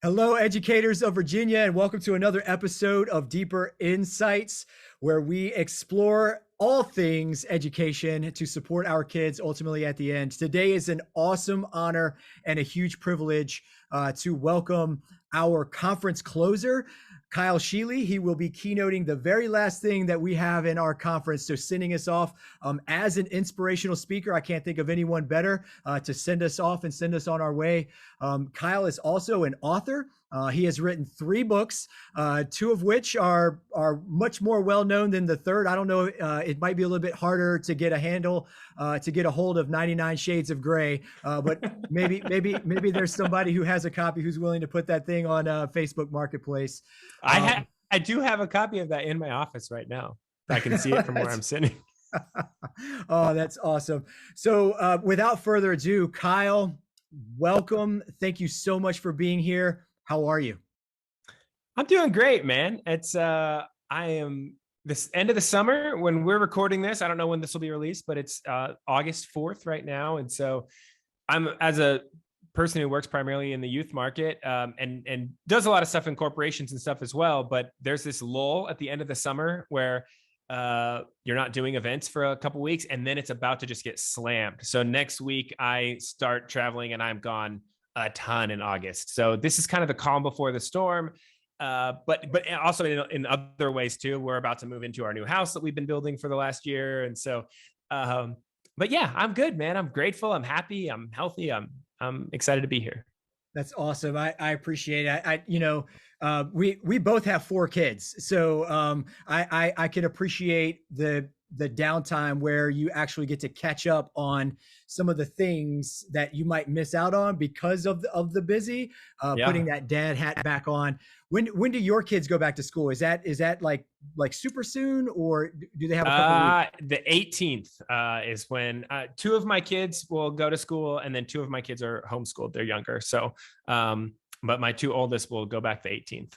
Hello, educators of Virginia, and welcome to another episode of Deeper Insights, where we explore all things education to support our kids ultimately at the end. Today is an awesome honor and a huge privilege to welcome our conference closer, Kyle Scheele. He will be keynoting the very last thing that we have in our conference. So sending us off as an inspirational speaker. I can't think of anyone better to send us off and send us on our way. Kyle is also an author. He has written 3 books, 2 of which are much more well known than the third. I don't know. It might be a little bit harder to get a hold of 99 Shades of Grey, but maybe there's somebody who has a copy who's willing to put that thing on Facebook Marketplace. I do have a copy of that in my office right now. I can see it from where I'm sitting. Oh, that's awesome. So without further ado, Kyle, welcome. Thank you so much for being here. How are you? I'm doing great, man. I am this end of the summer when we're recording this. I don't know when this will be released, but it's August 4th right now. And so I'm, as a person who works primarily in the youth market and does a lot of stuff in corporations and stuff as well. But there's this lull at the end of the summer where you're not doing events for a couple weeks, and then it's about to just get slammed. So next week I start traveling and I'm gone a ton in August. So this is kind of the calm before the storm. But also in other ways too. We're about to move into our new house that we've been building for the last year. And so, but yeah, I'm good, man. I'm grateful. I'm happy. I'm healthy. I'm excited to be here. That's awesome. I appreciate it. We both have 4 kids, so I can appreciate the downtime where you actually get to catch up on some of the things that you might miss out on because of the busy. Putting that dad hat back on. When do your kids go back to school? Is that like super soon, or do they have a couple weeks? The 18th is when 2 of my kids will go to school, and then 2 of my kids are homeschooled. They're younger. So, but my 2 oldest will go back the 18th.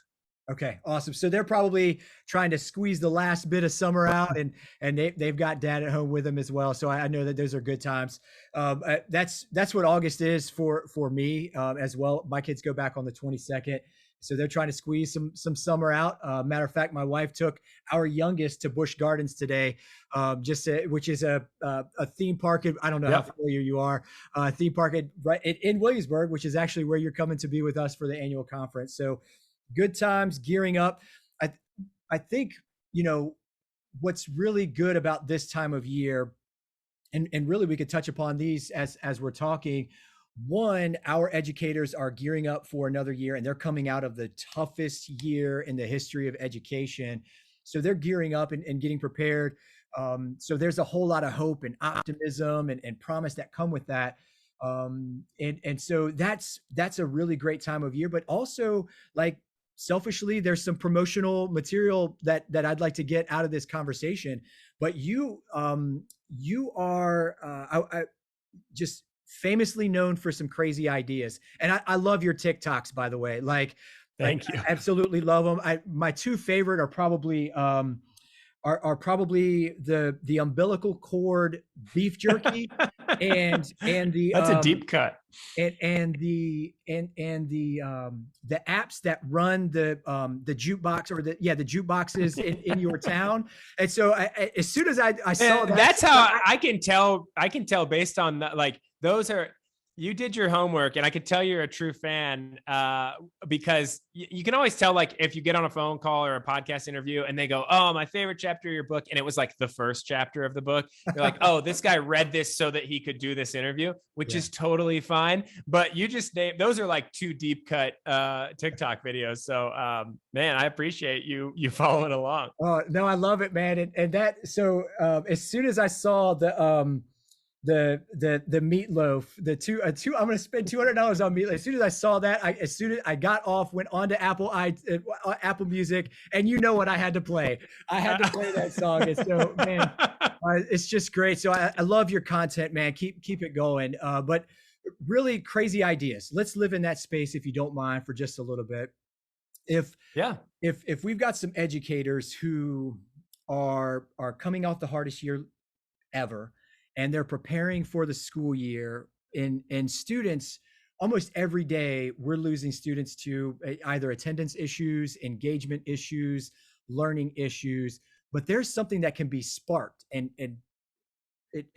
Okay, awesome. So they're probably trying to squeeze the last bit of summer out, and they've got dad at home with them as well. So I know that those are good times. That's what August is for me as well. My kids go back on the 22nd. So they're trying to squeeze some summer out. Matter of fact, my wife took our youngest to Busch Gardens today, which is a theme park. I don't know how familiar you are. Theme park in Williamsburg, which is actually where you're coming to be with us for the annual conference. So good times, gearing up. I think what's really good about this time of year, and really we could touch upon these as we're talking. One, our educators are gearing up for another year, and they're coming out of the toughest year in the history of education. So they're gearing up and getting prepared. So there's a whole lot of hope and optimism and promise that come with that. And so that's a really great time of year. But also, like, selfishly, there's some promotional material that I'd like to get out of this conversation. But you are just famously known for some crazy ideas. And I love your TikToks, by the way. Thank you. I absolutely love them. My 2 favorite are probably the umbilical cord beef jerky and the that's a deep cut, and the apps that run the jukebox or the jukeboxes in your town. And so as soon as I saw that, that's how I can tell based on like those are, you did your homework, and I could tell you're a true fan because you can always tell, like, if you get on a phone call or a podcast interview and they go, "Oh, my favorite chapter of your book," and it was like the first chapter of the book. You're like, "Oh, this guy read this so that he could do this interview," which is totally fine. But you just named, those are like 2 deep cut TikTok videos. So, man, I appreciate you following along. Oh no, I love it, man. And that, so as soon as I saw the meatloaf, I'm going to spend $200 on meatloaf. As soon as I saw that, as soon as I got off, went on to Apple Music, and you know what I had to play. I had to play that song. And so, man, it's just great. So I love your content, man. Keep it going. But really crazy ideas. Let's live in that space, if you don't mind, for just a little bit. If we've got some educators who are coming off the hardest year ever, and they're preparing for the school year, and students almost every day we're losing students to either attendance issues, engagement issues, learning issues. But there's something that can be sparked, and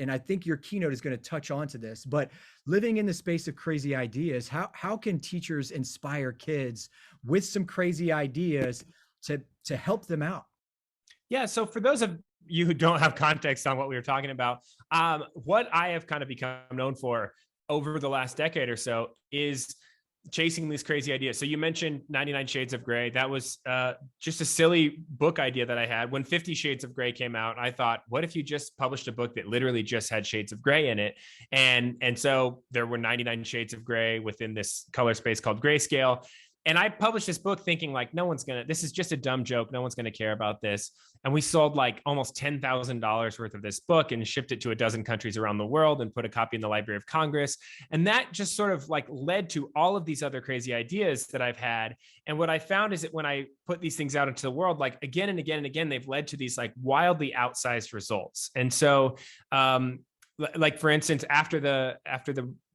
I think your keynote is going to touch onto this. But living in the space of crazy ideas, how can teachers inspire kids with some crazy ideas to help them out? Yeah. So for those of you who don't have context on what we were talking about, what I have kind of become known for over the last decade or so is chasing these crazy ideas. So you mentioned 99 Shades of Grey. That was just a silly book idea that I had. When 50 Shades of Grey came out, I thought, what if you just published a book that literally just had shades of gray in it? And so there were 99 Shades of Grey within this color space called grayscale. And I published this book thinking like, this is just a dumb joke. No one's going to care about this. And we sold like almost $10,000 worth of this book and shipped it to a dozen countries around the world and put a copy in the Library of Congress. And that just sort of like led to all of these other crazy ideas that I've had. And what I found is that when I put these things out into the world, like again and again and again, they've led to these like wildly outsized results. And so, like for instance, after the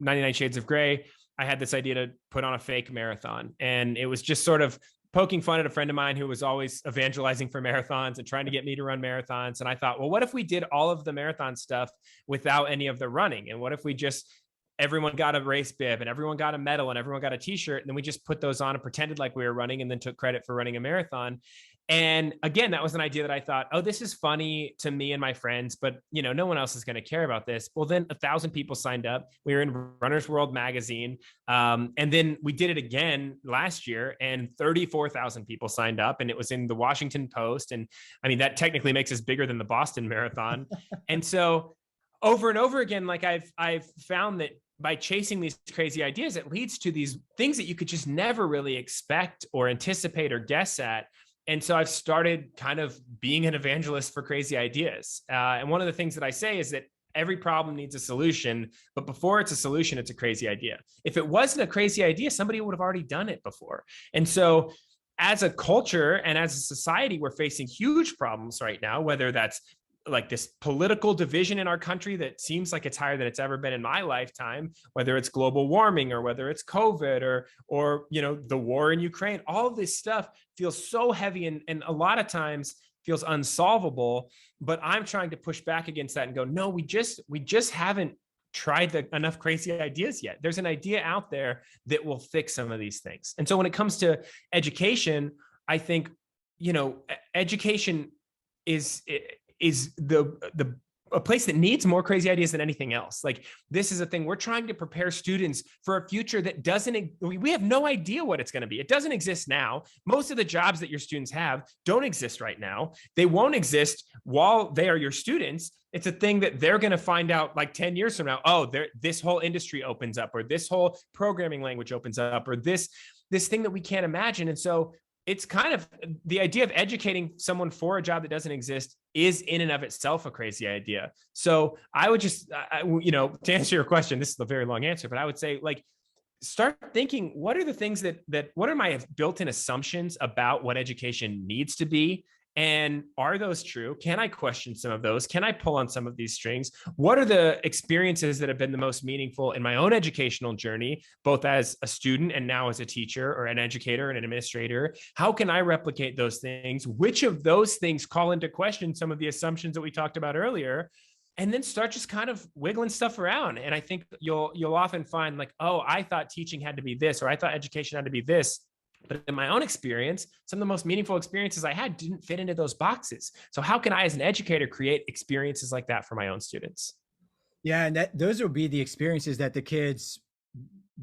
99 Shades of Grey, I had this idea to put on a fake marathon, and it was just sort of poking fun at a friend of mine who was always evangelizing for marathons and trying to get me to run marathons. And I thought, well, what if we did all of the marathon stuff without any of the running? And what if we just, everyone got a race bib and everyone got a medal and everyone got a t-shirt, and then we just put those on and pretended like we were running and then took credit for running a marathon. And again, that was an idea that I thought, oh, this is funny to me and my friends, but no one else is going to care about this. Well, then 1,000 people signed up. We were in Runner's World magazine. And then we did it again last year, and 34,000 people signed up, and it was in the Washington Post. And I mean, that technically makes us bigger than the Boston Marathon. And so over and over again, like I've found that by chasing these crazy ideas, it leads to these things that you could just never really expect or anticipate or guess at. And so I've started kind of being an evangelist for crazy ideas. And one of the things that I say is that every problem needs a solution, but before it's a solution, it's a crazy idea. If it wasn't a crazy idea, somebody would have already done it before. And so as a culture and as a society, we're facing huge problems right now, whether that's like this political division in our country that seems like it's higher than it's ever been in my lifetime, whether it's global warming or whether it's COVID or the war in Ukraine. All of this stuff feels so heavy and a lot of times feels unsolvable. But I'm trying to push back against that and go, no, we just haven't tried enough crazy ideas yet. There's an idea out there that will fix some of these things. And so when it comes to education, I think education is a place that needs more crazy ideas than anything else. Like this is a thing we're trying to prepare students for a future that we have no idea what it's going to be. It doesn't exist now. Most of the jobs that your students have don't exist right now. They won't exist while they are your students. It's a thing that they're going to find out like 10 years from now. Oh, this whole industry opens up, or this whole programming language opens up, or this thing that we can't imagine. And so it's kind of the idea of educating someone for a job that doesn't exist is in and of itself a crazy idea. So I would just, to answer your question, this is a very long answer, but I would say like, start thinking, what are the things what are my built-in assumptions about what education needs to be? And are those true? Can I question some of those? Can I pull on some of these strings? What are the experiences that have been the most meaningful in my own educational journey, both as a student and now as a teacher or an educator and an administrator? How can I replicate those things? Which of those things call into question some of the assumptions that we talked about earlier? And then start just kind of wiggling stuff around. And I think you'll often find like, oh, I thought teaching had to be this, or I thought education had to be this. But in my own experience, some of the most meaningful experiences I had didn't fit into those boxes. So how can I, as an educator, create experiences like that for my own students? Yeah, and those will be the experiences that the kids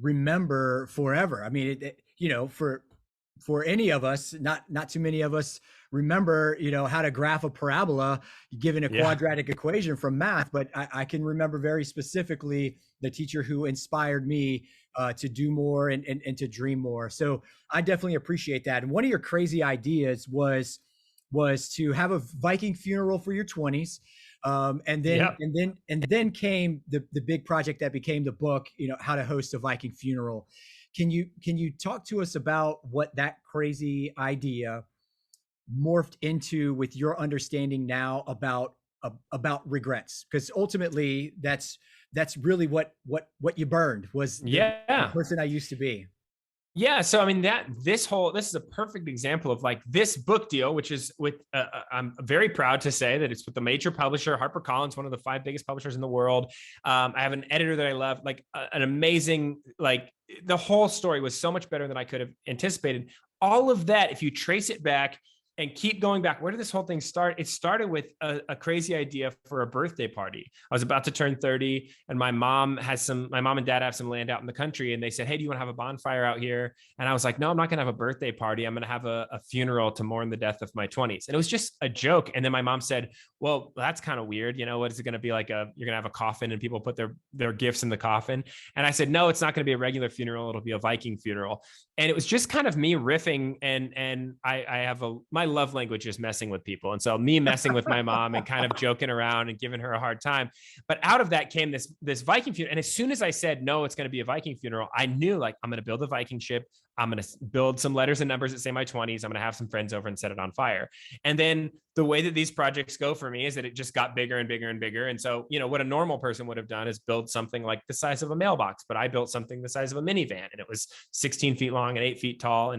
remember forever. I mean, for any of us, not too many of us remember, how to graph a parabola given a quadratic equation from math, but I can remember very specifically the teacher who inspired me to do more and to dream more. So I definitely appreciate that. And one of your crazy ideas was to have a Viking funeral for your 20s. And then came the big project that became the book, how to host a Viking funeral. Can you talk to us about what that crazy idea morphed into with your understanding now about regrets? Because ultimately that's that's really what you burned was the Yeah. person I used to be. Yeah. So, I mean, this is a perfect example of like this book deal, which is with, I'm very proud to say that it's with the major publisher, HarperCollins, one of the 5 biggest publishers in the world. I have an editor that I love, like an amazing, like the whole story was so much better than I could have anticipated. All of that, if you trace it back and keep going back, where did this whole thing start? It started with a crazy idea for a birthday party. I was about to turn 30, and my mom and dad have some land out in the country, and they said, "Hey, do you want to have a bonfire out here?" And I was like, "No, I'm not going to have a birthday party. I'm going to have a funeral to mourn the death of my 20s." And it was just a joke. And then my mom said, "Well, that's kind of weird. You know, what is it going to be like? You're going to have a coffin and people put their gifts in the coffin?" And I said, "No, it's not going to be a regular funeral. It'll be a Viking funeral." And it was just kind of me riffing, and I have my love language is messing with people, and so me messing with my mom and kind of joking around and giving her a hard time. But out of that came this Viking funeral. And as soon as I said, "No, it's going to be a Viking funeral," I knew, like, I'm going to build a Viking ship. I'm going to build some letters and numbers that say my 20s. I'm going to have some friends over and set it on fire. And then the way that these projects go for me is that it just got bigger and bigger and bigger. And so, what a normal person would have done is build something like the size of a mailbox, but I built something the size of a minivan, and it was 16 feet long and 8 feet tall.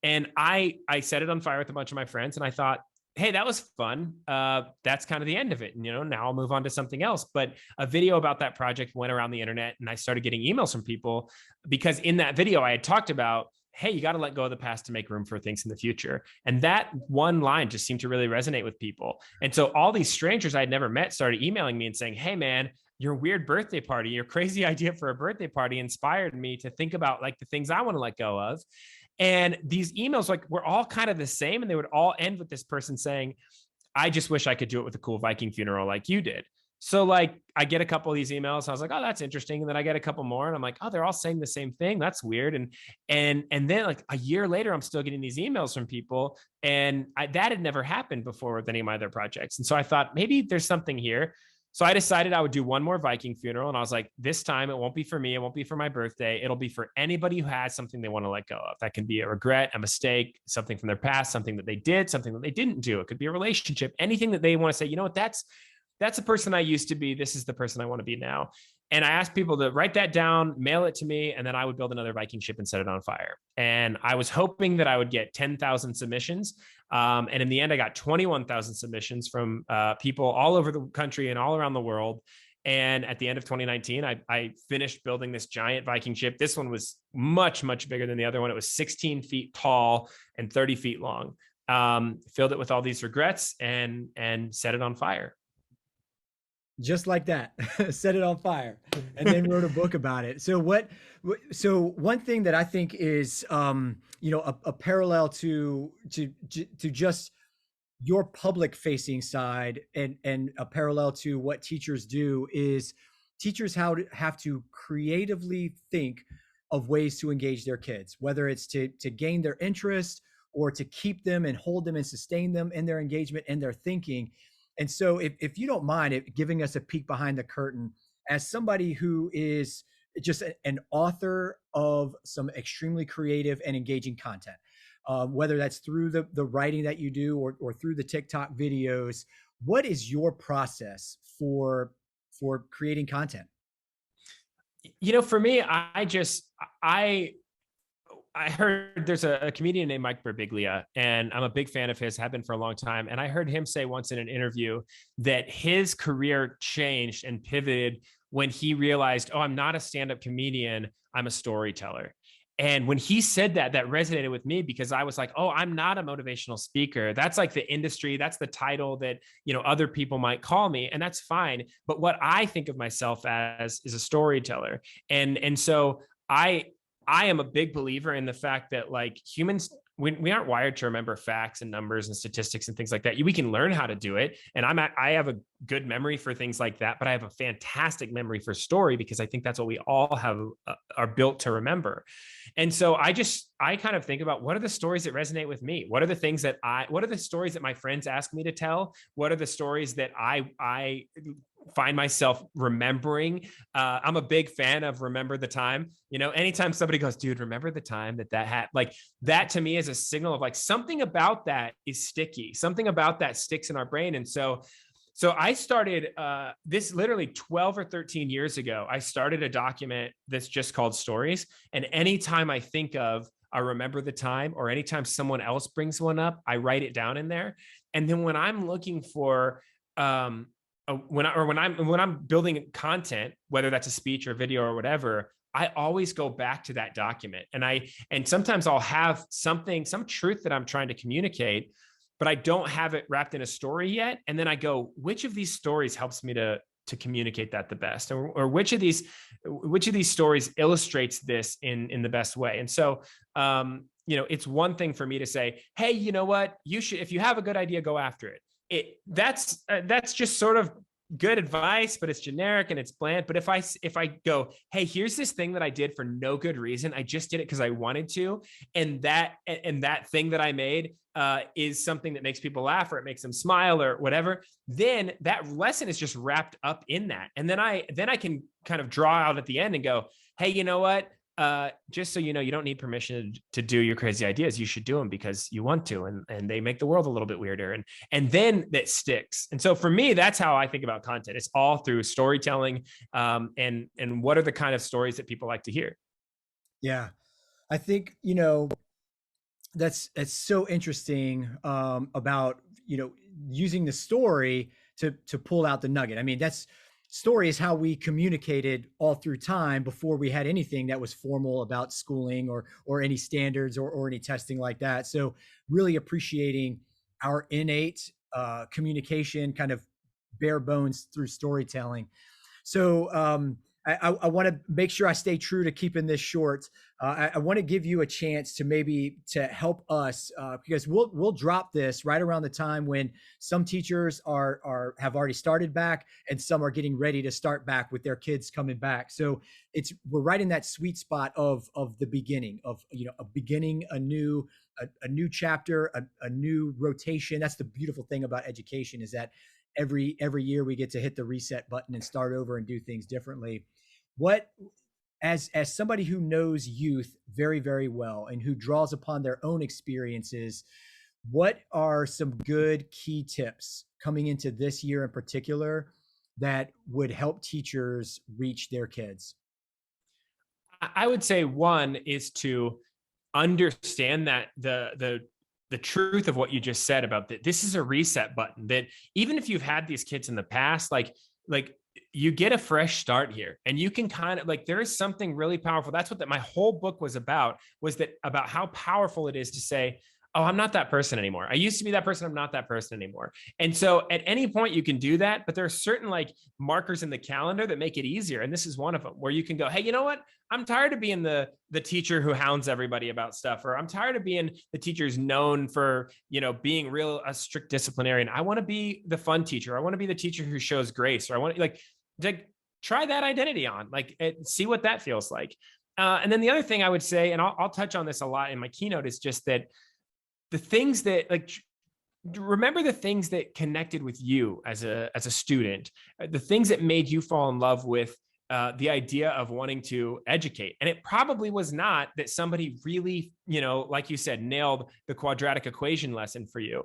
And I set it on fire with a bunch of my friends, and I thought, hey, that was fun. That's kind of the end of it. And, now I'll move on to something else. But a video about that project went around the internet, and I started getting emails from people because in that video I had talked about, hey, you got to let go of the past to make room for things in the future. And that one line just seemed to really resonate with people. And so all these strangers I had never met started emailing me and saying, "Hey, man, your weird birthday party, your crazy idea for a birthday party inspired me to think about like the things I want to let go of." And these emails, like, were all kind of the same, and they would all end with this person saying, "I just wish I could do it with a cool Viking funeral like you did." So, like, I get a couple of these emails. I was like, "Oh, that's interesting." And then I get a couple more, and I'm like, "Oh, they're all saying the same thing. That's weird." And then, like, a year later, I'm still getting these emails from people, and that had never happened before with any of my other projects. And so I thought, maybe there's something here. So I decided I would do one more Viking funeral. And I was like, this time it won't be for me. It won't be for my birthday. It'll be for anybody who has something they want to let go of. That can be a regret, a mistake, something from their past, something that they did, something that they didn't do. It could be a relationship, anything that they want to say, you know what, that's the person I used to be. This is the person I want to be now. And I asked people to write that down, mail it to me, and then I would build another Viking ship and set it on fire. And I was hoping that I would get 10,000 submissions. And in the end, I got 21,000 submissions from people all over the country and all around the world. And at the end of 2019, I finished building this giant Viking ship. This one was much, much bigger than the other one. It was 16 feet tall and 30 feet long. Filled it with all these regrets and set it on fire. Just like that. Set it on fire, and then wrote a book about it. So one thing that I think is a parallel to just your public facing side, and a parallel to what teachers do, is teachers have to creatively think of ways to engage their kids, whether it's to gain their interest or to keep them and hold them and sustain them in their engagement and their thinking. And so if you don't mind giving us a peek behind the curtain, as somebody who is just an author of some extremely creative and engaging content, whether that's through the writing that you do or through the TikTok videos, what is your process for creating content? For me, I heard there's a comedian named Mike Birbiglia, and I'm a big fan of his, have been for a long time. And I heard him say once in an interview that his career changed and pivoted when he realized, oh, I'm not a stand-up comedian, I'm a storyteller. And when he said that, that resonated with me, because I was like, oh, I'm not a motivational speaker. That's like the industry. That's the title that, other people might call me, and that's fine. But what I think of myself as is a storyteller. And so I am a big believer in the fact that, like, humans, we aren't wired to remember facts and numbers and statistics and things like that. We can learn how to do it. And I have a good memory for things like that, but I have a fantastic memory for story, because I think that's what we all have, are built to remember. And so I kind of think about, what are the stories that resonate with me? What are the stories that my friends ask me to tell? What are the stories that I find myself remembering? I'm a big fan of Remember the Time. Anytime somebody goes, dude, remember the time that happened, like, that to me is a signal of, like, something about that is sticky. Something about that sticks in our brain. And so So I started this literally 12 or 13 years ago. I started a document that's just called Stories. And anytime I think of, I remember the time, or anytime someone else brings one up, I write it down in there. And then when I'm looking for, when I'm building content, whether that's a speech or video or whatever, I always go back to that document. And sometimes I'll have something, some truth that I'm trying to communicate, but I don't have it wrapped in a story yet. And then I go, which of these stories helps me to communicate that the best, or which of these stories illustrates this in the best way. And so, it's one thing for me to say, hey, you know what, you should, if you have a good idea, go after it. That's just sort of good advice, but it's generic and it's bland. But if I go, hey, here's this thing that I did for no good reason, I just did it because I wanted to, and that thing that I made is something that makes people laugh, or it makes them smile, or whatever, then that lesson is just wrapped up in that. And then I can kind of draw out at the end and go, hey, you know what? Just so you know, you don't need permission to do your crazy ideas. You should do them because you want to, and they make the world a little bit weirder. And then that sticks. And so for me, that's how I think about content. It's all through storytelling, and what are the kind of stories that people like to hear. Yeah, I think that's so interesting, about using the story to pull out the nugget. I mean, that's story is how we communicated all through time before we had anything that was formal about schooling or any standards or any testing like that. So really appreciating our innate communication, kind of bare bones through storytelling. So I want to make sure I stay true to keeping this short. I want to give you a chance to maybe to help us, because we'll drop this right around the time when some teachers have already started back, and some are getting ready to start back with their kids coming back. So we're right in that sweet spot of the beginning of a new chapter, a new rotation. That's the beautiful thing about education, is that every year we get to hit the reset button and start over and do things differently. What, as somebody who knows youth very, very well and who draws upon their own experiences, what are some good key tips coming into this year in particular that would help teachers reach their kids? I would say one is to understand that the truth of what you just said about that this is a reset button, that even if you've had these kids in the past, like you get a fresh start here, and you can kind of there is something really powerful. That's what my whole book was about how powerful it is to say, oh, I'm not that person anymore. I used to be that person. I'm not that person anymore. And so at any point you can do that, but there are certain markers in the calendar that make it easier. And this is one of them, where you can go, hey, you know what? I'm tired of being the teacher who hounds everybody about stuff, or I'm tired of being the teacher who's known for, being a strict disciplinarian. I want to be the fun teacher. I want to be the teacher who shows grace, or I want to try that identity on, see what that feels like. And then the other thing I would say, and I'll touch on this a lot in my keynote, is just that the things that remember the things that connected with you as a student, the things that made you fall in love with the idea of wanting to educate. And it probably was not that somebody really, like you said, nailed the quadratic equation lesson for you.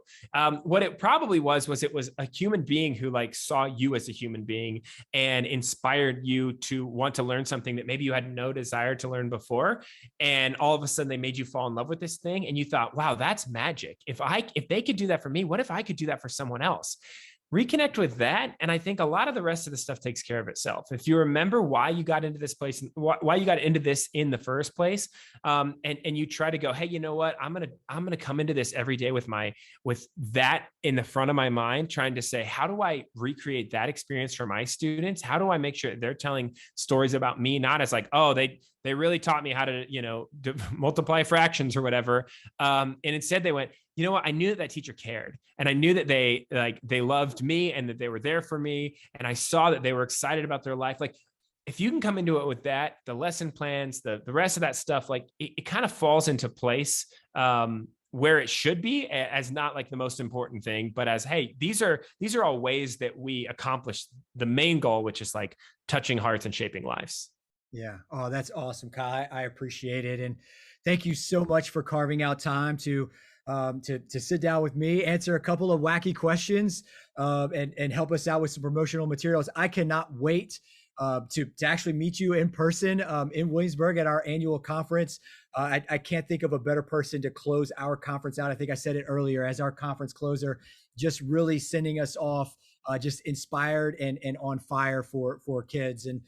What it probably was it was a human being who saw you as a human being and inspired you to want to learn something that maybe you had no desire to learn before. And all of a sudden they made you fall in love with this thing. And you thought, wow, that's magic. If they could do that for me, what if I could do that for someone else? Reconnect with that. And I think a lot of the rest of the stuff takes care of itself. If you remember why you got into this place, why you got into this in the first place, and you try to go, hey, you know what? I'm going to come into this every day with that in the front of my mind, trying to say, how do I recreate that experience for my students? How do I make sure they're telling stories about me, not as oh, they really taught me how to, multiply fractions or whatever. And instead they went, you know what? I knew that teacher cared, and I knew that they loved me and that they were there for me. And I saw that they were excited about their life. If you can come into it with that, the lesson plans, the rest of that stuff, it kind of falls into place, where it should be, as not the most important thing, but as, hey, these are all ways that we accomplish the main goal, which is touching hearts and shaping lives. Yeah. Oh, that's awesome, Kai. I appreciate it. And thank you so much for carving out time to to sit down with me, answer a couple of wacky questions, and help us out with some promotional materials. I cannot wait to actually meet you in person in Williamsburg at our annual conference. I can't think of a better person to close our conference out. I think I said it earlier as our conference closer, just really sending us off just inspired and on fire for kids. And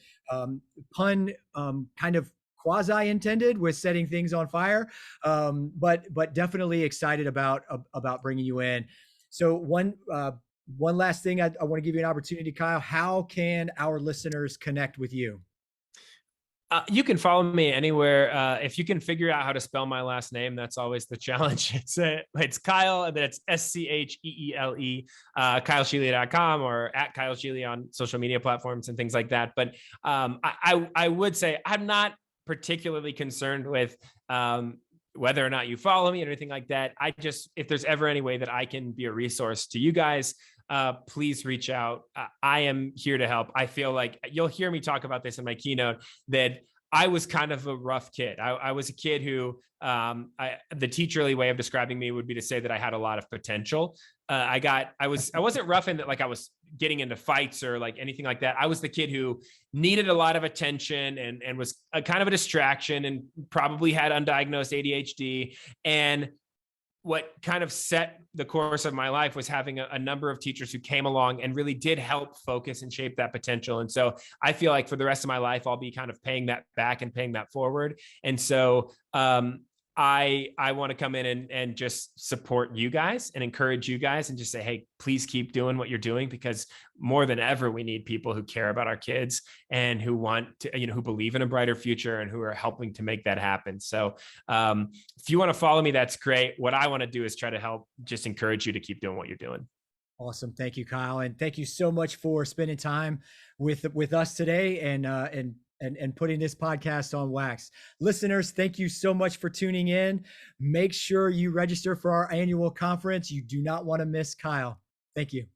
pun kind of quasi intended with setting things on fire, but definitely excited about bringing you in. So one last thing, I want to give you an opportunity, Kyle. How can our listeners connect with you? You can follow me anywhere. If you can figure out how to spell my last name, that's always the challenge. It's Kyle, and that's Scheele, KyleScheele.com, or at Kyle Scheele on social media platforms and things like that. But I would say I'm not particularly concerned with whether or not you follow me or anything like that. If there's ever any way that I can be a resource to you guys, please reach out. I am here to help. I feel like you'll hear me talk about this in my keynote, that I was kind of a rough kid. I was a kid who, the teacherly way of describing me would be to say that I had a lot of potential. I wasn't rough in that, like I was getting into fights or like anything like that. I was the kid who needed a lot of attention and was a kind of a distraction, and probably had undiagnosed ADHD. And what kind of set the course of my life was having a number of teachers who came along and really did help focus and shape that potential. And so I feel like for the rest of my life, I'll be kind of paying that back and paying that forward. And so I want to come in and just support you guys and encourage you guys and just say, hey, please keep doing what you're doing, because more than ever, we need people who care about our kids and who want to, who believe in a brighter future and who are helping to make that happen. So if you want to follow me, that's great. What I want to do is try to help just encourage you to keep doing what you're doing. Awesome. Thank you, Kyle. And thank you so much for spending time with us today and putting this podcast on wax. Listeners, thank you so much for tuning in. Make sure you register for our annual conference. You do not want to miss Kyle. Thank you.